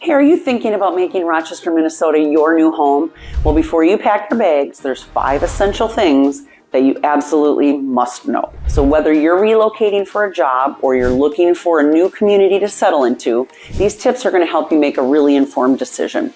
Hey, are you thinking about making Rochester, Minnesota your new home? Well, before you pack your bags, there's 5 essential things that you absolutely must know. So whether you're relocating for a job or you're looking for a new community to settle into, these tips are going to help you make a really informed decision.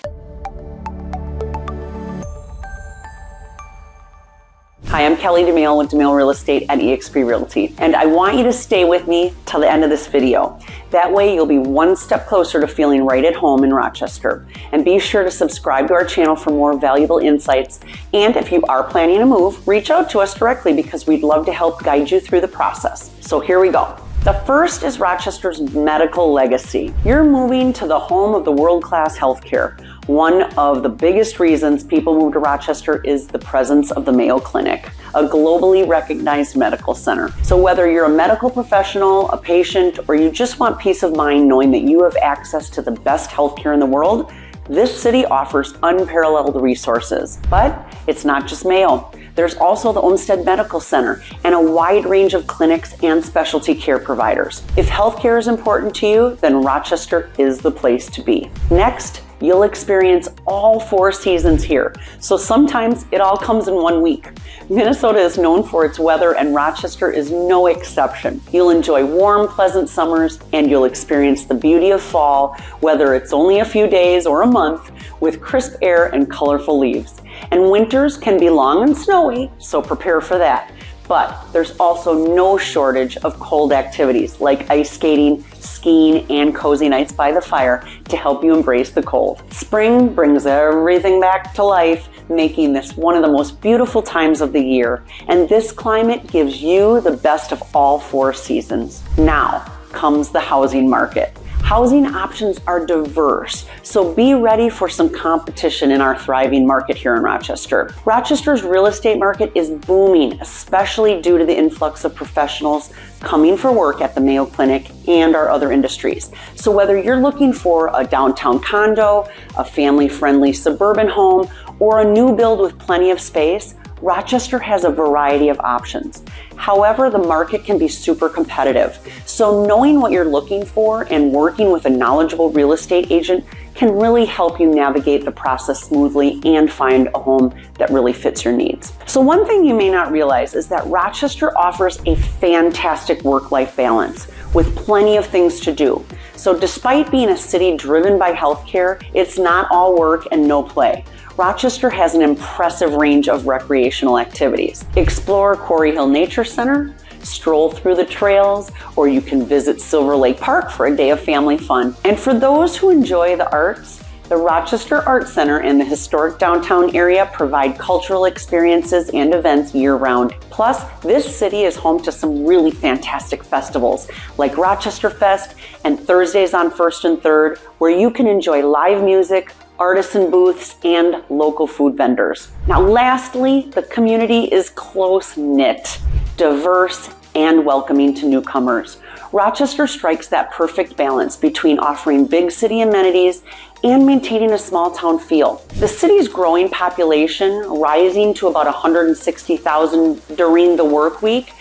Hi, I'm Kelly DeMille with DeMille Real Estate at eXp Realty, and I want you to stay with me till the end of this video. That way you'll be one step closer to feeling right at home in Rochester. And be sure to subscribe to our channel for more valuable insights. And if you are planning to move, reach out to us directly because we'd love to help guide you through the process. So here we go. The first is Rochester's medical legacy. You're moving to the home of the world-class healthcare. One of the biggest reasons people move to Rochester is the presence of the Mayo Clinic, a globally recognized medical center. So whether you're a medical professional, a patient, or you just want peace of mind knowing that you have access to the best healthcare in the world, this city offers unparalleled resources. But it's not just Mayo. There's also the Olmsted Medical Center and a wide range of clinics and specialty care providers. If healthcare is important to you, then Rochester is the place to be. Next, you'll experience all 4 seasons here. So sometimes it all comes in one week. Minnesota is known for its weather and Rochester is no exception. You'll enjoy warm, pleasant summers and you'll experience the beauty of fall, whether it's only a few days or a month, with crisp air and colorful leaves. And winters can be long and snowy, so prepare for that. But there's also no shortage of cold activities like ice skating, skiing, and cozy nights by the fire to help you embrace the cold. Spring brings everything back to life, making this one of the most beautiful times of the year. And this climate gives you the best of all 4 seasons. Now comes the housing market. Housing options are diverse, so be ready for some competition in our thriving market here in Rochester. Rochester's real estate market is booming, especially due to the influx of professionals coming for work at the Mayo Clinic and our other industries. So whether you're looking for a downtown condo, a family-friendly suburban home, or a new build with plenty of space, Rochester has a variety of options. However, the market can be super competitive. So knowing what you're looking for and working with a knowledgeable real estate agent can really help you navigate the process smoothly and find a home that really fits your needs. So one thing you may not realize is that Rochester offers a fantastic work-life balance with plenty of things to do. So despite being a city driven by healthcare, it's not all work and no play. Rochester has an impressive range of recreational activities. Explore Quarry Hill Nature Center, stroll through the trails, or you can visit Silver Lake Park for a day of family fun. And for those who enjoy the arts, the Rochester Art Center and the historic downtown area provide cultural experiences and events year-round. Plus, this city is home to some really fantastic festivals like Rochester Fest and Thursdays on 1st and 3rd, where you can enjoy live music, artisan booths, and local food vendors. Now, lastly, the community is close-knit, diverse, and welcoming to newcomers. Rochester strikes that perfect balance between offering big city amenities and maintaining a small town feel. The city's growing population, rising to about 160,000 during the work week,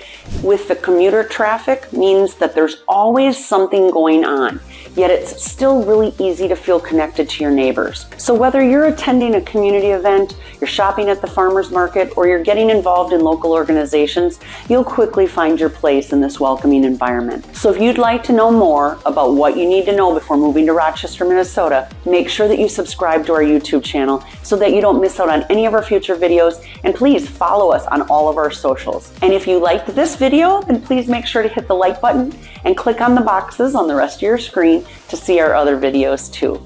with the commuter traffic, means that there's always something going on. Yet it's still really easy to feel connected to your neighbors. So whether you're attending a community event, you're shopping at the farmer's market, or you're getting involved in local organizations, you'll quickly find your place in this welcoming environment. So if you'd like to know more about what you need to know before moving to Rochester, Minnesota, make sure that you subscribe to our YouTube channel so that you don't miss out on any of our future videos, and please follow us on all of our socials. And if you liked this video, then please make sure to hit the like button and click on the boxes on the rest of your screen to see our other videos too.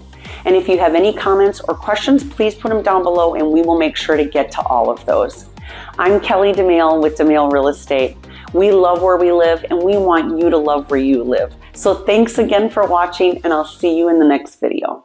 And if you have any comments or questions, please put them down below and we will make sure to get to all of those. I'm Kelly DeMille with DeMille Real Estate. We love where we live and we want you to love where you live. So thanks again for watching and I'll see you in the next video.